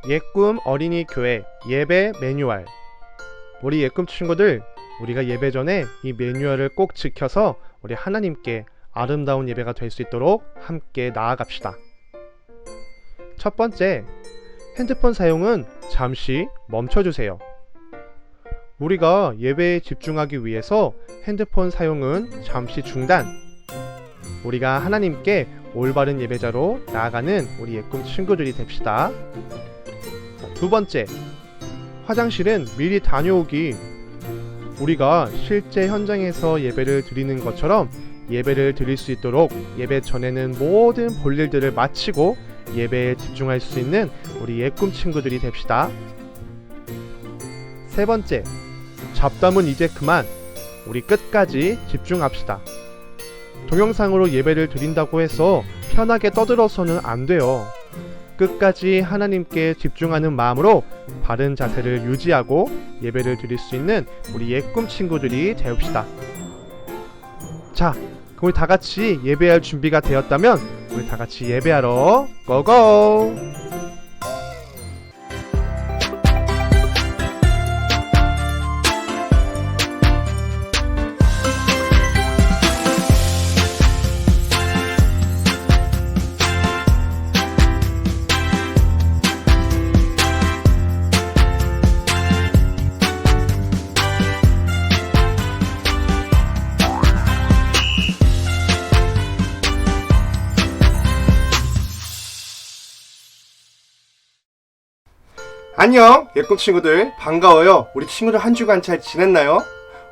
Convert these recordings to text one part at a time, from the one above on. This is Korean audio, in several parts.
예꿈 어린이 교회 예배 매뉴얼. 우리 예꿈 친구들, 우리가 예배 전에 이 매뉴얼을 꼭 지켜서 우리 하나님께 아름다운 예배가 될 수 있도록 함께 나아갑시다. 첫 번째, 핸드폰 사용은 잠시 멈춰주세요. 우리가 예배에 집중하기 위해서 핸드폰 사용은 잠시 중단. 우리가 하나님께 올바른 예배자로 나아가는 우리 예꿈 친구들이 됩시다. 두 번째, 화장실은 미리 다녀오기. 우리가 실제 현장에서 예배를 드리는 것처럼 예배를 드릴 수 있도록 예배 전에는 모든 볼일들을 마치고 예배에 집중할 수 있는 우리 예꿈 친구들이 됩시다. 세 번째, 잡담은 이제 그만. 우리 끝까지 집중합시다. 동영상으로 예배를 드린다고 해서 편하게 떠들어서는 안 돼요. 끝까지 하나님께 집중하는 마음으로 바른 자세를 유지하고 예배를 드릴 수 있는 우리 예꿈 친구들이 되읍시다. 자, 그럼 우리 다 같이 예배할 준비가 되었다면 우리 다 같이 예배하러 고고! 안녕 예꿈 친구들, 반가워요. 우리 친구들 한 주간 잘 지냈나요?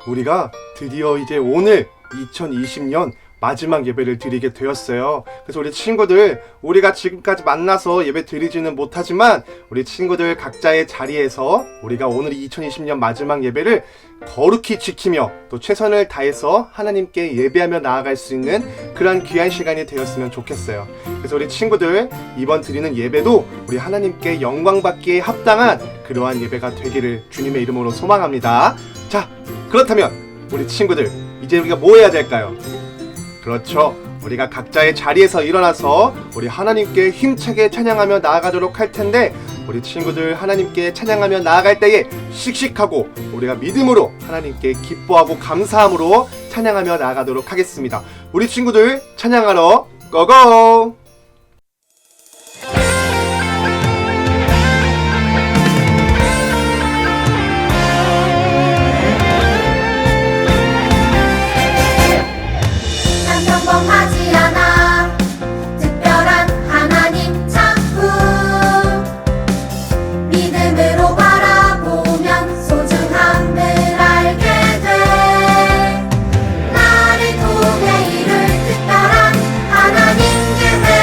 우리가 드디어 이제 오늘 2020년 마지막 예배를 드리게 되었어요. 그래서 우리 친구들, 우리가 지금까지 만나서 예배 드리지는 못하지만 우리 친구들 각자의 자리에서 우리가 오늘 2020년 마지막 예배를 거룩히 지키며 또 최선을 다해서 하나님께 예배하며 나아갈 수 있는 그런 귀한 시간이 되었으면 좋겠어요. 그래서 우리 친구들, 이번 드리는 예배도 우리 하나님께 영광 받기에 합당한 그러한 예배가 되기를 주님의 이름으로 소망합니다. 자, 그렇다면 우리 친구들, 이제 우리가 뭐 해야 될까요? 그렇죠. 우리가 각자의 자리에서 일어나서 우리 하나님께 힘차게 찬양하며 나아가도록 할 텐데, 우리 친구들 하나님께 찬양하며 나아갈 때에 씩씩하고 우리가 믿음으로 하나님께 기뻐하고 감사함으로 찬양하며 나아가도록 하겠습니다. 우리 친구들 찬양하러 고고! 평범하지 않아 특별한 하나님 작품 믿음으로 바라보면 소중함을 알게 돼 나를 통해 이룰 특별한 하나님 계획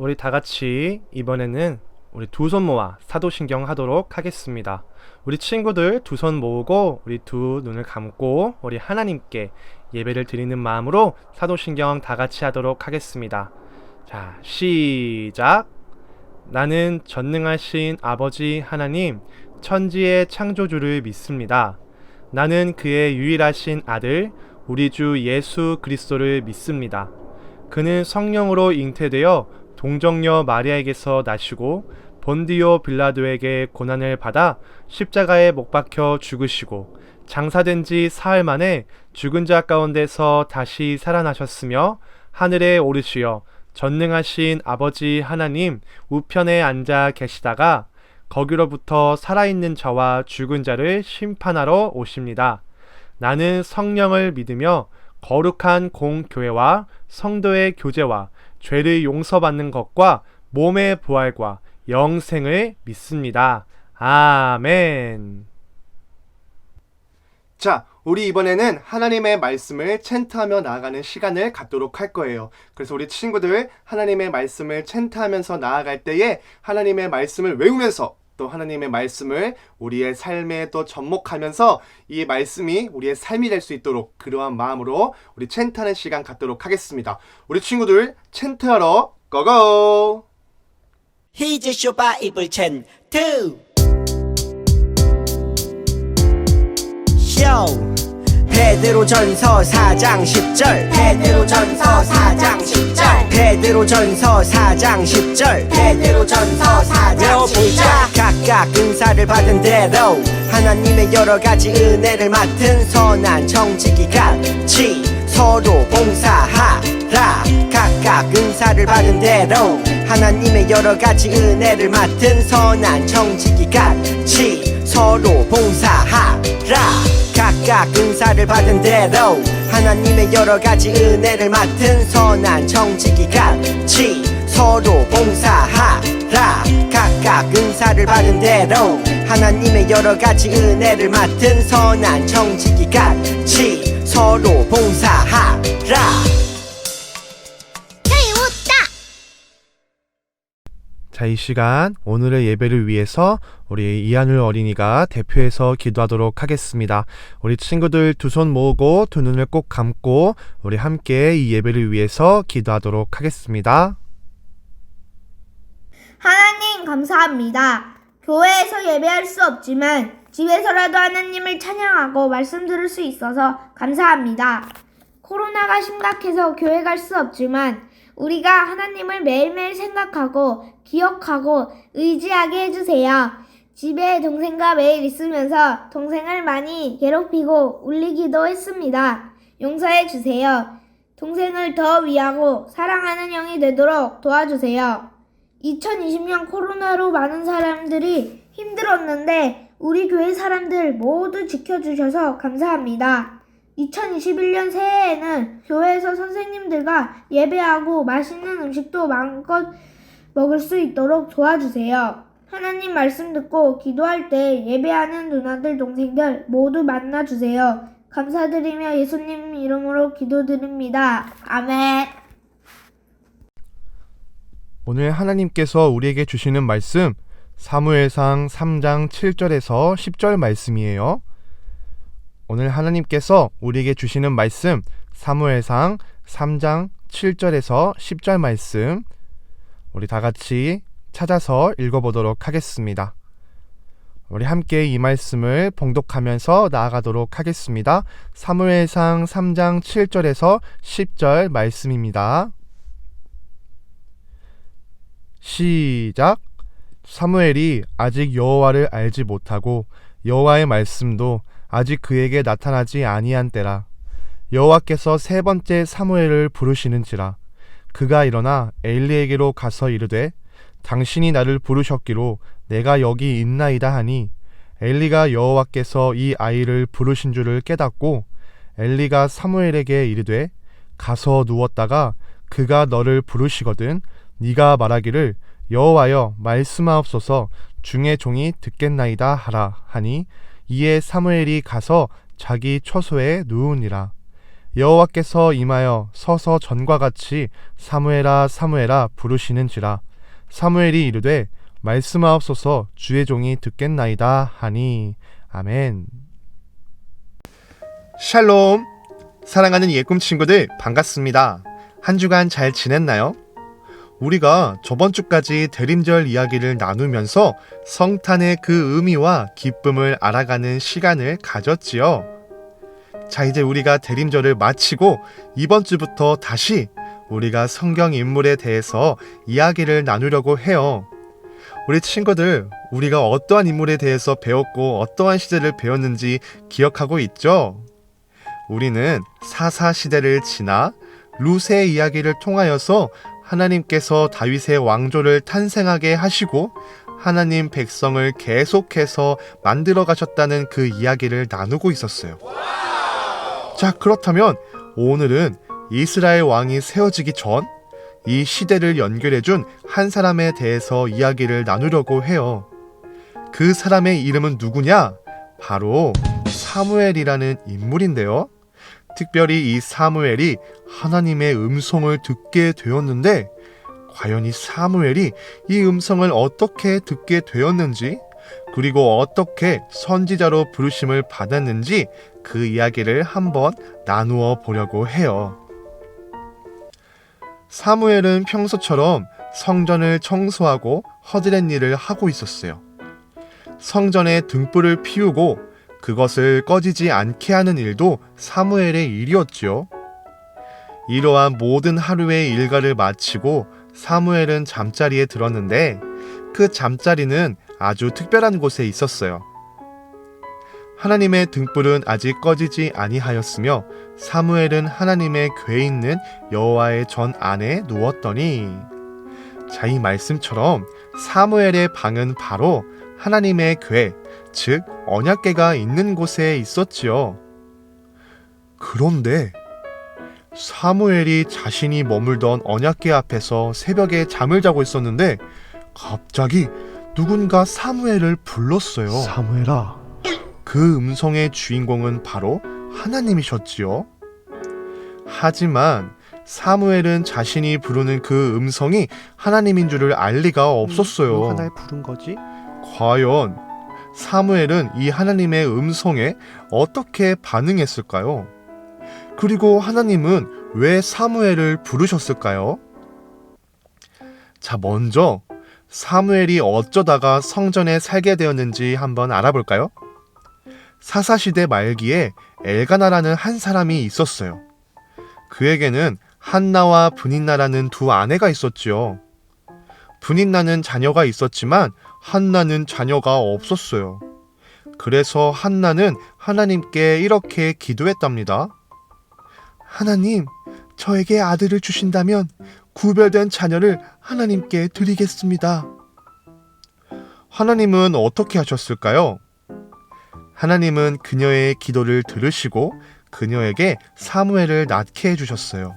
우리 다 같이 이번에는 우리 두 손 모아 사도신경 하도록 하겠습니다. 우리 친구들 두 손 모으고 우리 두 눈을 감고 우리 하나님께 예배를 드리는 마음으로 사도신경 다 같이 하도록 하겠습니다. 자, 시작. 나는 전능하신 아버지 하나님, 천지의 창조주를 믿습니다. 나는 그의 유일하신 아들, 우리 주 예수 그리스도를 믿습니다. 그는 성령으로 잉태되어 동정녀 마리아에게서 나시고 본디오 빌라도에게 고난을 받아 십자가에 못 박혀 죽으시고 장사된 지 사흘 만에 죽은 자 가운데서 다시 살아나셨으며 하늘에 오르시어 전능하신 아버지 하나님 우편에 앉아 계시다가 거기로부터 살아있는 자와 죽은 자를 심판하러 오십니다. 나는 성령을 믿으며 거룩한 공교회와 성도의 교제와 죄를 용서받는 것과 몸의 부활과 영생을 믿습니다. 아멘. 자, 우리 이번에는 하나님의 말씀을 챈트하며 나아가는 시간을 갖도록 할 거예요. 그래서 우리 친구들 하나님의 말씀을 챈트하면서 나아갈 때에 하나님의 말씀을 외우면서 또 하나님의 말씀을 우리의 삶에 또 접목하면서 이 말씀이 우리의 삶이 될 수 있도록 그러한 마음으로 우리 챈트하는 시간 갖도록 하겠습니다. 우리 친구들 챈트하러 고고! Here's your Bible chant 2. Show. 베드로전서 4장 10절 베드로전서 4장 10절 베드로전서 4장 10절 베드로전서 4장 외워보자 10절 각각 은사를 받은 대로 하나님의 여러가지 은혜를 맡은 선한 청지기 같이 서로 봉사하라 각각 은사를 받은 대로 하나님의 여러가지 은혜를 맡은 선한 청지기 같이 서로 봉사하라 각각 은사를 받은 대로 하나님의 여러가지 은혜를 맡은 선한 청지기 같이 서로 봉사하라 각각 은사를 받은 대로 하나님의 여러가지 은혜를 맡은 선한 청지기 같이 서로 봉사하라 자, 이 시간 오늘의 예배를 위해서 우리 이하늘 어린이가 대표해서 기도하도록 하겠습니다. 우리 친구들 두 손 모으고 두 눈을 꼭 감고 우리 함께 이 예배를 위해서 기도하도록 하겠습니다. 하나님 감사합니다. 교회에서 예배할 수 없지만 집에서라도 하나님을 찬양하고 말씀 들을 수 있어서 감사합니다. 코로나가 심각해서 교회 갈 수 없지만 우리가 하나님을 매일매일 생각하고 기억하고 의지하게 해주세요. 집에 동생과 매일 있으면서 동생을 많이 괴롭히고 울리기도 했습니다. 용서해 주세요. 동생을 더 위하고 사랑하는 형이 되도록 도와주세요. 2020년 코로나로 많은 사람들이 힘들었는데 우리 교회 사람들 모두 지켜주셔서 감사합니다. 2021년 새해에는 교회에서 선생님들과 예배하고 맛있는 음식도 마음껏 먹을 수 있도록 도와주세요. 하나님 말씀 듣고 기도할 때 예배하는 누나들 동생들 모두 만나주세요. 감사드리며 예수님 이름으로 기도드립니다. 아멘. 오늘 하나님께서 우리에게 주시는 말씀 사무엘상 3장 7절에서 10절 말씀이에요. 오늘 하나님께서 우리에게 주시는 말씀 사무엘상 3장 7절에서 10절 말씀 우리 다 같이 찾아서 읽어보도록 하겠습니다. 우리 함께 이 말씀을 봉독하면서 나아가도록 하겠습니다. 사무엘상 3장 7절에서 10절 말씀입니다. 시작. 사무엘이 아직 여호와를 알지 못하고 여호와의 말씀도 아직 그에게 나타나지 아니한 때라. 여호와께서 세 번째 사무엘을 부르시는지라. 그가 일어나 엘리에게로 가서 이르되 당신이 나를 부르셨기로 내가 여기 있나이다 하니 엘리가 여호와께서 이 아이를 부르신 줄을 깨닫고 엘리가 사무엘에게 이르되 가서 누웠다가 그가 너를 부르시거든 네가 말하기를 여호와여 말씀하옵소서 중의 종이 듣겠나이다 하라 하니 이에 사무엘이 가서 자기 처소에 누우니라. 여호와께서 임하여 서서 전과 같이 사무엘아 사무엘아 부르시는지라. 사무엘이 이르되 말씀하옵소서 주의 종이 듣겠나이다 하니. 아멘. 샬롬. 사랑하는 예꿈 친구들 반갑습니다. 한 주간 잘 지냈나요? 우리가 저번 주까지 대림절 이야기를 나누면서 성탄의 그 의미와 기쁨을 알아가는 시간을 가졌지요. 자, 이제 우리가 대림절을 마치고 이번 주부터 다시 우리가 성경 인물에 대해서 이야기를 나누려고 해요. 우리 친구들, 우리가 어떠한 인물에 대해서 배웠고 어떠한 시대를 배웠는지 기억하고 있죠? 우리는 사사 시대를 지나 룻의 이야기를 통하여서 하나님께서 다윗의 왕조를 탄생하게 하시고 하나님 백성을 계속해서 만들어 가셨다는 그 이야기를 나누고 있었어요. 자, 그렇다면 오늘은 이스라엘 왕이 세워지기 전 이 시대를 연결해준 한 사람에 대해서 이야기를 나누려고 해요. 그 사람의 이름은 누구냐? 바로 사무엘이라는 인물인데요. 특별히 이 사무엘이 하나님의 음성을 듣게 되었는데, 과연 이 사무엘이 이 음성을 어떻게 듣게 되었는지, 그리고 어떻게 선지자로 부르심을 받았는지 그 이야기를 한번 나누어 보려고 해요. 사무엘은 평소처럼 성전을 청소하고 허드렛 일을 하고 있었어요. 성전에 등불을 피우고 그것을 꺼지지 않게 하는 일도 사무엘의 일이었지요. 이러한 모든 하루의 일과를 마치고 사무엘은 잠자리에 들었는데 그 잠자리는 아주 특별한 곳에 있었어요. 하나님의 등불은 아직 꺼지지 아니하였으며 사무엘은 하나님의 궤에 있는 여호와의 전 안에 누웠더니, 자, 이 말씀처럼 사무엘의 방은 바로 하나님의 궤, 즉 언약궤가 있는 곳에 있었지요. 그런데 사무엘이 자신이 머물던 언약궤 앞에서 새벽에 잠을 자고 있었는데 갑자기 누군가 사무엘을 불렀어요. 사무엘아. 그 음성의 주인공은 바로 하나님이셨지요. 하지만 사무엘은 자신이 부르는 그 음성이 하나님인 줄을 알 리가 없었어요. 누가 날 부른 거지? 과연 사무엘은 이 하나님의 음성에 어떻게 반응했을까요? 그리고 하나님은 왜 사무엘을 부르셨을까요? 자, 먼저 사무엘이 어쩌다가 성전에 살게 되었는지 한번 알아볼까요? 사사시대 말기에 엘가나라는 한 사람이 있었어요. 그에게는 한나와 브닌나라는 두 아내가 있었지요. 브닌나는 자녀가 있었지만 한나는 자녀가 없었어요. 그래서 한나는 하나님께 이렇게 기도했답니다. 하나님, 저에게 아들을 주신다면 구별된 자녀를 하나님께 드리겠습니다. 하나님은 어떻게 하셨을까요? 하나님은 그녀의 기도를 들으시고 그녀에게 사무엘을 낳게 해주셨어요.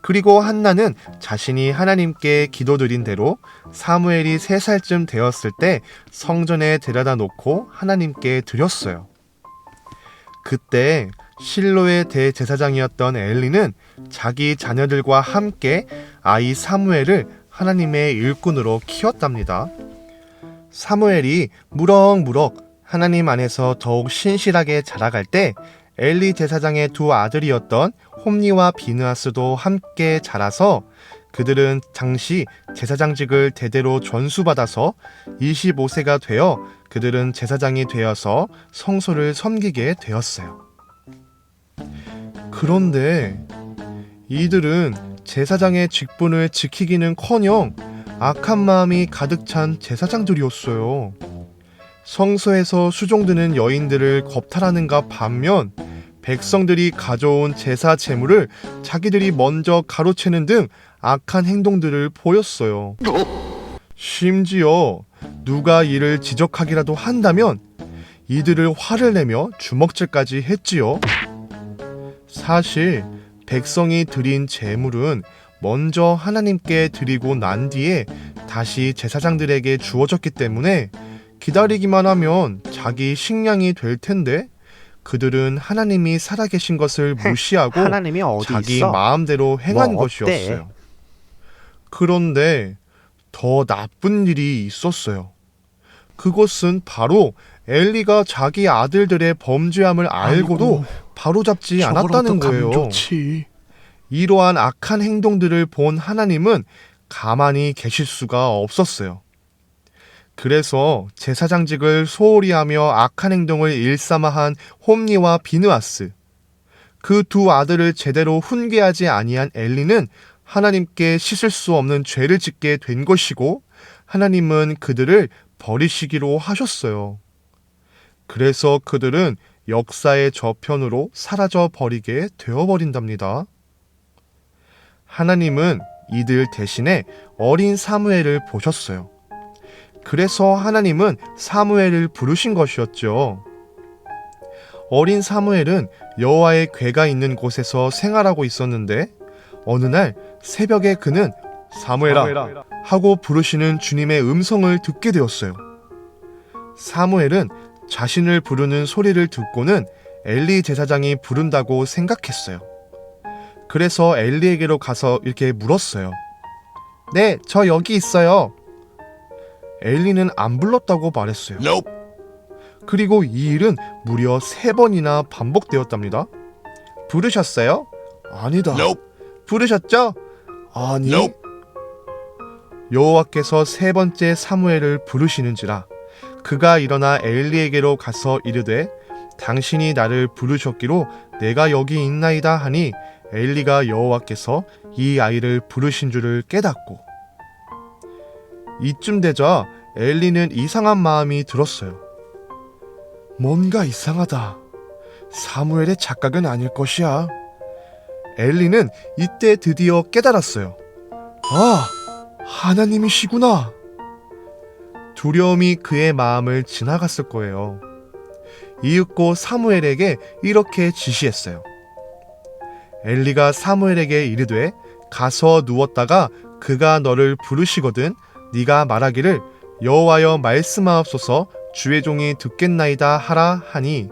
그리고 한나는 자신이 하나님께 기도드린 대로 사무엘이 3살쯤 되었을 때 성전에 데려다 놓고 하나님께 드렸어요. 그때 실로의 대제사장이었던 엘리는 자기 자녀들과 함께 아이 사무엘을 하나님의 일꾼으로 키웠답니다. 사무엘이 무럭무럭 하나님 안에서 더욱 신실하게 자라갈 때 엘리 제사장의 두 아들이었던 홈니와 비느하스도 함께 자라서 그들은 당시 제사장직을 대대로 전수받아서 25세가 되어 그들은 제사장이 되어서 성소를 섬기게 되었어요. 그런데 이들은 제사장의 직분을 지키기는커녕 악한 마음이 가득 찬 제사장들이었어요. 성소에서 수종드는 여인들을 겁탈하는가 반면 백성들이 가져온 제사 제물을 자기들이 먼저 가로채는 등 악한 행동들을 보였어요. 심지어 누가 이를 지적하기라도 한다면 이들을 화를 내며 주먹질까지 했지요. 사실 백성이 드린 제물은 먼저 하나님께 드리고 난 뒤에 다시 제사장들에게 주어졌기 때문에 기다리기만 하면 자기 식량이 될 텐데 그들은 하나님이 살아계신 것을 무시하고 하나님이 어디 자기 있어? 마음대로 행한 뭐 어때? 것이었어요. 그런데 더 나쁜 일이 있었어요. 그것은 바로 엘리가 자기 아들들의 범죄함을 알고도 바로잡지 않았다는 거예요. 이러한 악한 행동들을 본 하나님은 가만히 계실 수가 없었어요. 그래서 제사장직을 소홀히 하며 악한 행동을 일삼아한 홈니와 비느하스, 그 두 아들을 제대로 훈계하지 아니한 엘리는 하나님께 씻을 수 없는 죄를 짓게 된 것이고, 하나님은 그들을 버리시기로 하셨어요. 그래서 그들은 역사의 저편으로 사라져 버리게 되어버린답니다. 하나님은 이들 대신에 어린 사무엘을 보셨어요. 그래서 하나님은 사무엘을 부르신 것이었죠. 어린 사무엘은 여호와의 궤가 있는 곳에서 생활하고 있었는데, 어느 날 새벽에 그는 사무엘아 하고 부르시는 주님의 음성을 듣게 되었어요. 사무엘은 자신을 부르는 소리를 듣고는 엘리 제사장이 부른다고 생각했어요. 그래서 엘리에게로 가서 이렇게 물었어요. 네, 저 여기 있어요. 엘리는 안 불렀다고 말했어요. 그리고 이 일은 무려 3번이나 반복되었답니다. 부르셨어요? 아니다. 부르셨죠? 아니. 여호와께서 3번째 사무엘을 부르시는지라 그가 일어나 엘리에게로 가서 이르되 당신이 나를 부르셨기로 내가 여기 있나이다 하니 엘리가 여호와께서 이 아이를 부르신 줄을 깨닫고, 이쯤 되자 엘리는 이상한 마음이 들었어요. 뭔가 이상하다. 사무엘의 착각은 아닐 것이야. 엘리는 이때 드디어 깨달았어요. 아, 하나님이시구나. 두려움이 그의 마음을 지나갔을 거예요. 이윽고 사무엘에게 이렇게 지시했어요. 엘리가 사무엘에게 이르되 가서 누웠다가 그가 너를 부르시거든 네가 말하기를 여호와여 말씀하옵소서 주의 종이 듣겠나이다 하라 하니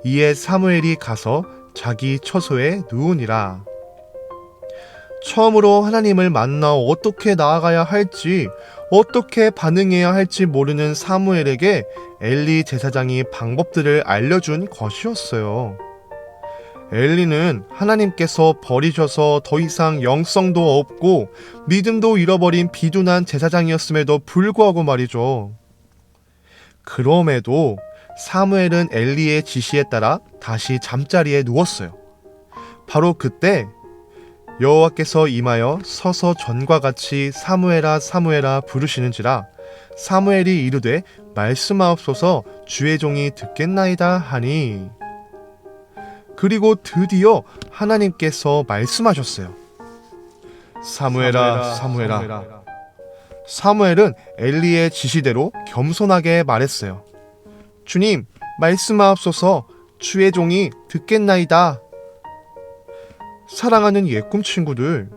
이에 사무엘이 가서 자기 처소에 누우니라. 처음으로 하나님을 만나 어떻게 나아가야 할지, 어떻게 반응해야 할지 모르는 사무엘에게 엘리 제사장이 방법들을 알려준 것이었어요. 엘리는 하나님께서 버리셔서 더 이상 영성도 없고 믿음도 잃어버린 비둔한 제사장이었음에도 불구하고 말이죠. 그럼에도 사무엘은 엘리의 지시에 따라 다시 잠자리에 누웠어요. 바로 그때 여호와께서 임하여 서서 전과 같이 사무엘아 사무엘아 부르시는지라 사무엘이 이르되 말씀하옵소서 주의 종이 듣겠나이다 하니, 그리고 드디어 하나님께서 말씀하셨어요. 사무엘아 사무엘아. 사무엘은 엘리의 지시대로 겸손하게 말했어요. 주님, 말씀하옵소서 주의 종이 듣겠나이다. 사랑하는 예꿈 친구들,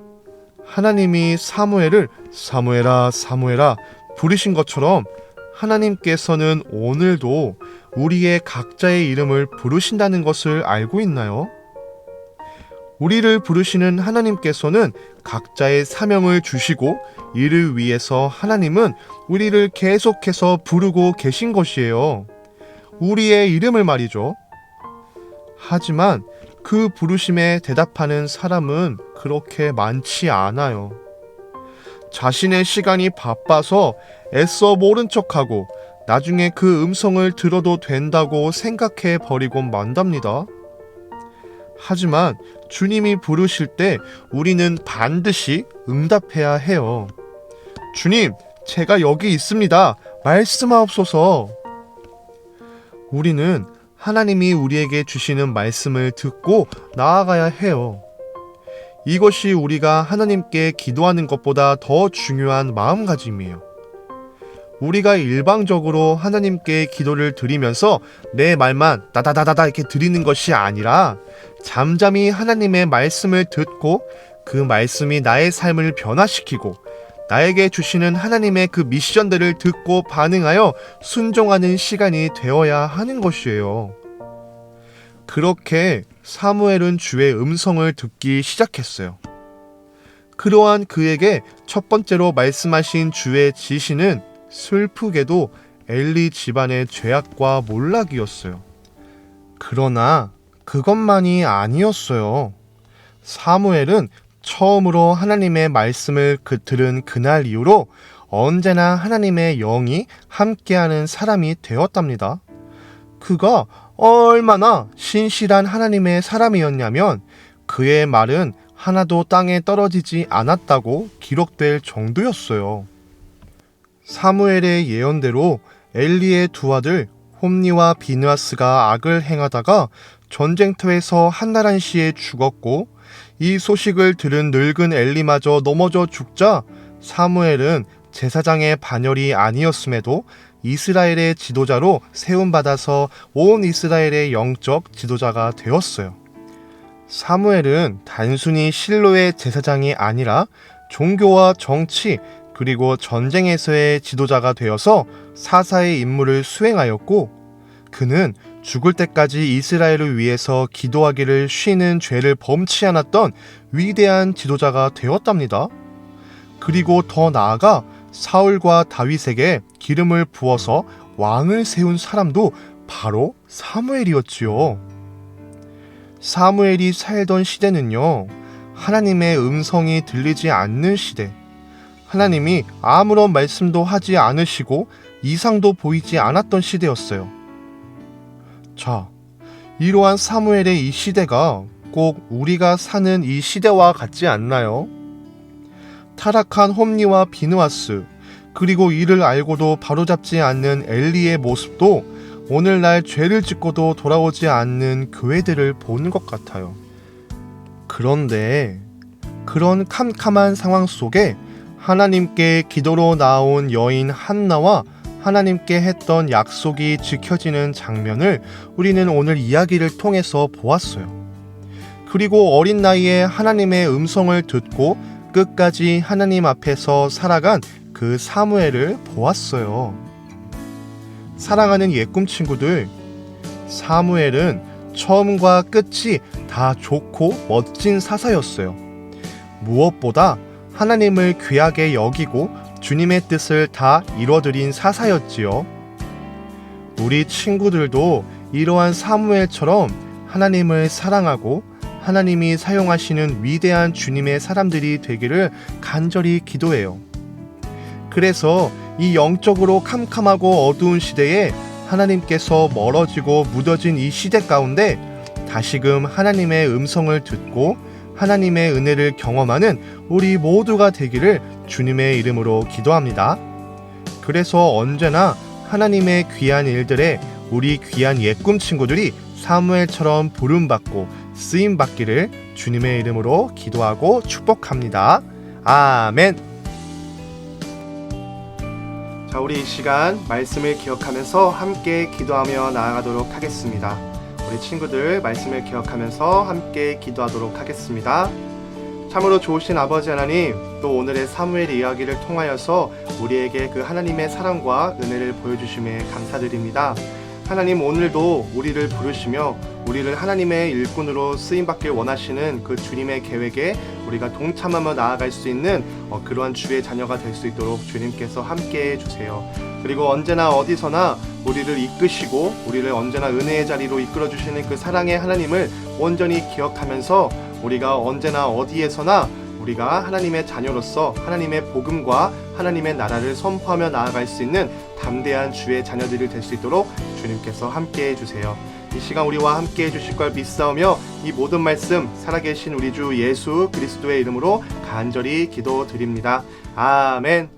하나님이 사무엘을 사무엘아 사무엘아 부르신 것처럼 하나님께서는 오늘도 우리의 각자의 이름을 부르신다는 것을 알고 있나요? 우리를 부르시는 하나님께서는 각자의 사명을 주시고 이를 위해서 하나님은 우리를 계속해서 부르고 계신 것이에요. 우리의 이름을 말이죠. 하지만 그 부르심에 대답하는 사람은 그렇게 많지 않아요. 자신의 시간이 바빠서 애써 모른 척하고 나중에 그 음성을 들어도 된다고 생각해 버리곤 만답니다. 하지만 주님이 부르실 때 우리는 반드시 응답해야 해요. 주님, 제가 여기 있습니다. 말씀하옵소서. 우리는 하나님이 우리에게 주시는 말씀을 듣고 나아가야 해요. 이것이 우리가 하나님께 기도하는 것보다 더 중요한 마음가짐이에요. 우리가 일방적으로 하나님께 기도를 드리면서 내 말만 다다다다다 이렇게 드리는 것이 아니라 잠잠히 하나님의 말씀을 듣고 그 말씀이 나의 삶을 변화시키고 나에게 주시는 하나님의 그 미션들을 듣고 반응하여 순종하는 시간이 되어야 하는 것이에요. 그렇게 사무엘은 주의 음성을 듣기 시작했어요. 그러한 그에게 첫 번째로 말씀하신 주의 지시는 슬프게도 엘리 집안의 죄악과 몰락이었어요. 그러나 그것만이 아니었어요. 사무엘은 처음으로 하나님의 말씀을 들은 그날 이후로 언제나 하나님의 영이 함께하는 사람이 되었답니다. 그가 얼마나 신실한 하나님의 사람이었냐면 그의 말은 하나도 땅에 떨어지지 않았다고 기록될 정도였어요. 사무엘의 예언대로 엘리의 두 아들 홈니와 비느하스가 악을 행하다가 전쟁터에서 한나란 시에 죽었고 이 소식을 들은 늙은 엘리마저 넘어져 죽자 사무엘은 제사장의 반열이 아니었음에도 이스라엘의 지도자로 세움받아서 온 이스라엘의 영적 지도자가 되었어요. 사무엘은 단순히 실로의 제사장이 아니라 종교와 정치 그리고 전쟁에서의 지도자가 되어서 사사의 임무를 수행하였고 그는 죽을 때까지 이스라엘을 위해서 기도하기를 쉬는 죄를 범치 않았던 위대한 지도자가 되었답니다. 그리고 더 나아가 사울과 다윗에게 기름을 부어서 왕을 세운 사람도 바로 사무엘이었지요. 사무엘이 살던 시대는요, 하나님의 음성이 들리지 않는 시대, 하나님이 아무런 말씀도 하지 않으시고 이상도 보이지 않았던 시대였어요. 자, 이러한 사무엘의 이 시대가 꼭 우리가 사는 이 시대와 같지 않나요? 타락한 홈니와 비느하스, 그리고 이를 알고도 바로잡지 않는 엘리의 모습도 오늘날 죄를 짓고도 돌아오지 않는 교회들을 보는 것 같아요. 그런데 그런 캄캄한 상황 속에 하나님께 기도로 나온 여인 한나와 하나님께 했던 약속이 지켜지는 장면을 우리는 오늘 이야기를 통해서 보았어요. 그리고 어린 나이에 하나님의 음성을 듣고 끝까지 하나님 앞에서 살아간 그 사무엘을 보았어요. 사랑하는 예꿈 친구들, 사무엘은 처음과 끝이 다 좋고 멋진 사사였어요. 무엇보다 하나님을 귀하게 여기고 주님의 뜻을 다 이뤄드린 사사였지요. 우리 친구들도 이러한 사무엘처럼 하나님을 사랑하고 하나님이 사용하시는 위대한 주님의 사람들이 되기를 간절히 기도해요. 그래서 이 영적으로 캄캄하고 어두운 시대에 하나님께서 멀어지고 무뎌진 이 시대 가운데 다시금 하나님의 음성을 듣고 하나님의 은혜를 경험하는 우리 모두가 되기를 주님의 이름으로 기도합니다. 그래서 언제나 하나님의 귀한 일들에 우리 귀한 예꿈 친구들이 사무엘처럼 부름받고 쓰임받기를 주님의 이름으로 기도하고 축복합니다. 아멘. 자, 우리 이 시간 말씀을 기억하면서 함께 기도하며 나아가도록 하겠습니다. 우리 친구들 말씀을 기억하면서 함께 기도하도록 하겠습니다. 참으로 좋으신 아버지 하나님, 또 오늘의 사무엘 이야기를 통하여서 우리에게 그 하나님의 사랑과 은혜를 보여주심에 감사드립니다. 하나님, 오늘도 우리를 부르시며 우리를 하나님의 일꾼으로 쓰임받길 원하시는 그 주님의 계획에 우리가 동참하며 나아갈 수 있는 그러한 주의 자녀가 될 수 있도록 주님께서 함께해 주세요. 그리고 언제나 어디서나 우리를 이끄시고 우리를 언제나 은혜의 자리로 이끌어 주시는 그 사랑의 하나님을 온전히 기억하면서 우리가 언제나 어디에서나 우리가 하나님의 자녀로서 하나님의 복음과 하나님의 나라를 선포하며 나아갈 수 있는 담대한 주의 자녀들이 될 수 있도록 주님께서 함께해 주세요. 이 시간 우리와 함께해 주실 걸 믿사오며 이 모든 말씀 살아계신 우리 주 예수 그리스도의 이름으로 간절히 기도드립니다. 아멘.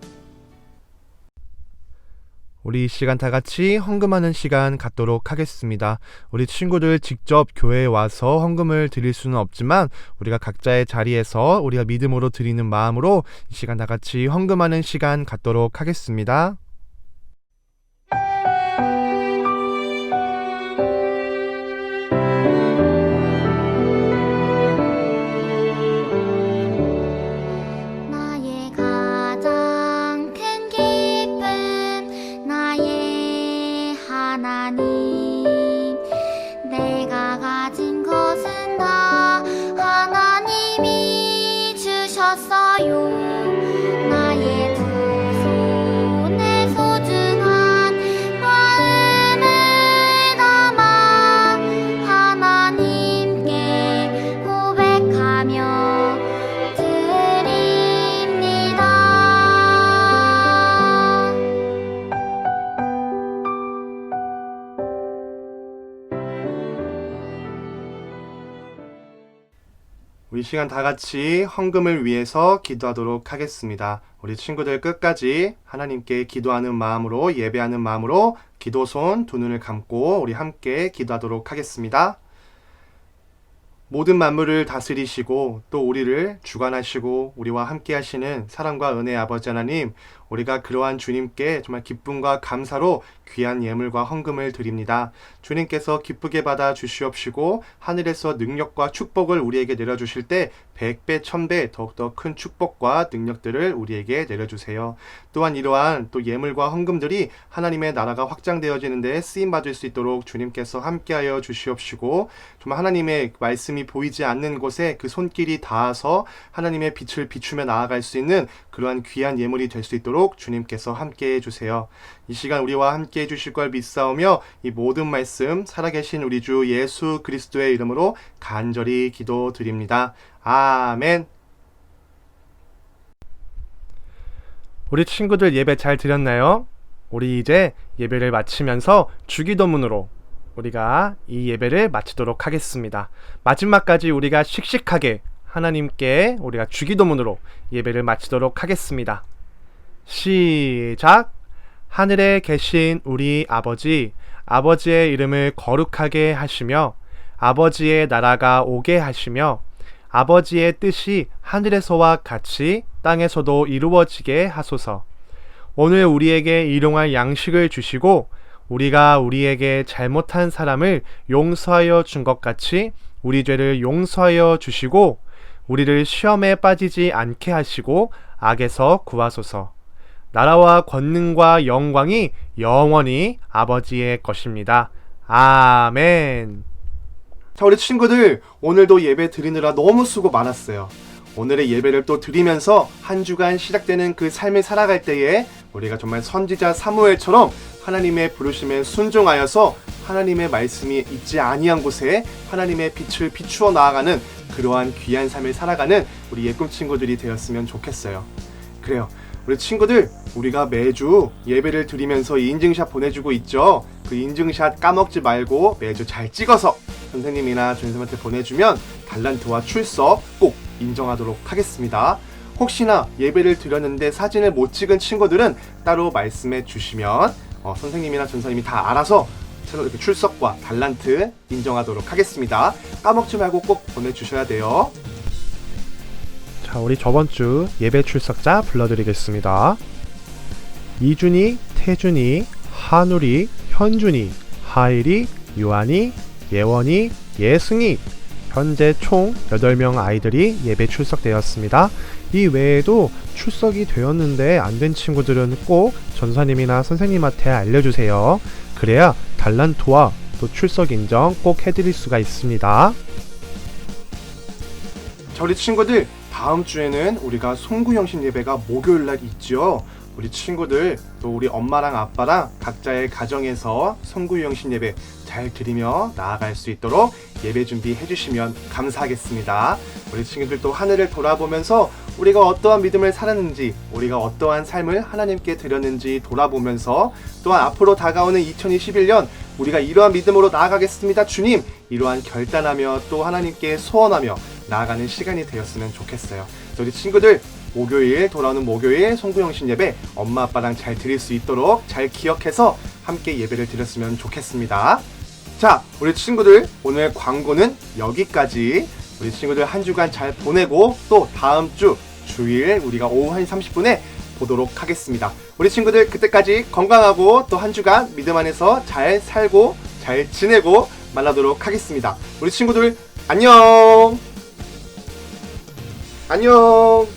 우리 이 시간 다 같이 헌금하는 시간 갖도록 하겠습니다. 우리 친구들 직접 교회에 와서 헌금을 드릴 수는 없지만 우리가 각자의 자리에서 우리가 믿음으로 드리는 마음으로 이 시간 다 같이 헌금하는 시간 갖도록 하겠습니다. 나의 가장 큰 기쁨 나의 하나님 내가 가장 나의 두 손에 소중한 마음을 담아 하나님께 고백하며 드립니다. 우리 시간 다 같이 헌금을 위해서 기도하도록 하겠습니다. 우리 친구들 끝까지 하나님께 기도하는 마음으로, 예배하는 마음으로 기도손 두 눈을 감고 우리 함께 기도하도록 하겠습니다. 모든 만물을 다스리시고 또 우리를 주관하시고 우리와 함께 하시는 사랑과 은혜의 아버지 하나님, 우리가 그러한 주님께 정말 기쁨과 감사로 귀한 예물과 헌금을 드립니다. 주님께서 기쁘게 받아 주시옵시고 하늘에서 능력과 축복을 우리에게 내려주실 때 100배, 1000배 더욱더 큰 축복과 능력들을 우리에게 내려주세요. 또한 이러한 또 예물과 헌금들이 하나님의 나라가 확장되어지는 데 쓰임받을 수 있도록 주님께서 함께하여 주시옵시고, 정말 하나님의 말씀이 보이지 않는 곳에 그 손길이 닿아서 하나님의 빛을 비추며 나아갈 수 있는 그러한 귀한 예물이 될 수 있도록 주님께서 함께해 주세요. 이 시간 우리와 함께해 주실 걸 믿사오며 이 모든 말씀 살아계신 우리 주 예수 그리스도의 이름으로 간절히 기도드립니다. 아멘. 우리 친구들 예배 잘 드렸나요? 우리 이제 예배를 마치면서 주기도문으로 우리가 이 예배를 마치도록 하겠습니다. 마지막까지 우리가 씩씩하게 하나님께 우리가 주기도문으로 예배를 마치도록 하겠습니다. 시작! 하늘에 계신 우리 아버지, 아버지의 이름을 거룩하게 하시며 아버지의 나라가 오게 하시며 아버지의 뜻이 하늘에서와 같이 땅에서도 이루어지게 하소서. 오늘 우리에게 일용할 양식을 주시고 우리가 우리에게 잘못한 사람을 용서하여 준 것 같이 우리 죄를 용서하여 주시고 우리를 시험에 빠지지 않게 하시고 악에서 구하소서. 나라와 권능과 영광이 영원히 아버지의 것입니다. 아멘. 자, 우리 친구들 오늘도 예배 드리느라 너무 수고 많았어요. 오늘의 예배를 또 드리면서 한 주간 시작되는 그 삶을 살아갈 때에 우리가 정말 선지자 사무엘처럼 하나님의 부르심에 순종하여서 하나님의 말씀이 있지 아니한 곳에 하나님의 빛을 비추어 나아가는 그러한 귀한 삶을 살아가는 우리 예꿈 친구들이 되었으면 좋겠어요. 그래요. 우리 친구들, 우리가 매주 예배를 드리면서 인증샷 보내주고 있죠. 그 인증샷 까먹지 말고 매주 잘 찍어서 선생님이나 주님한테 보내주면 달란트와 출석 꼭 인정하도록 하겠습니다. 혹시나 예배를 드렸는데 사진을 못 찍은 친구들은 따로 말씀해 주시면 선생님이나 전사님이 다 알아서 이렇게 출석과 달란트 인정하도록 하겠습니다. 까먹지 말고 꼭 보내주셔야 돼요. 자, 우리 저번 주 예배 출석자 불러드리겠습니다. 이준이, 태준이, 한울이, 현준이, 하일이, 유한이, 예원이, 예승이, 현재 총 8명 아이들이 예배 출석되었습니다. 이 외에도 출석이 되었는데 안 된 친구들은 꼭 전사님이나 선생님한테 알려주세요. 그래야 달란트와 또 출석 인정 꼭 해드릴 수가 있습니다. 자, 우리 친구들 다음 주에는 우리가 송구영신 예배가 목요일날 있죠. 우리 친구들 또 우리 엄마랑 아빠랑 각자의 가정에서 송구영신 예배 잘 드리며 나아갈 수 있도록 예배 준비해 주시면 감사하겠습니다. 우리 친구들 또 하늘을 돌아보면서 우리가 어떠한 믿음을 살았는지, 우리가 어떠한 삶을 하나님께 드렸는지 돌아보면서 또한 앞으로 다가오는 2021년 우리가 이러한 믿음으로 나아가겠습니다. 주님, 이러한 결단하며 또 하나님께 소원하며 나아가는 시간이 되었으면 좋겠어요. 우리 친구들 목요일 돌아오는 목요일 송구영신 예배 엄마 아빠랑 잘 드릴 수 있도록 잘 기억해서 함께 예배를 드렸으면 좋겠습니다. 자, 우리 친구들 오늘 광고는 여기까지. 우리 친구들 한 주간 잘 보내고 또 다음 주 주일 우리가 오후 1시 30분에 보도록 하겠습니다. 우리 친구들 그때까지 건강하고 또 한 주간 믿음 안에서 잘 살고 잘 지내고 만나도록 하겠습니다. 우리 친구들 안녕. 안녕.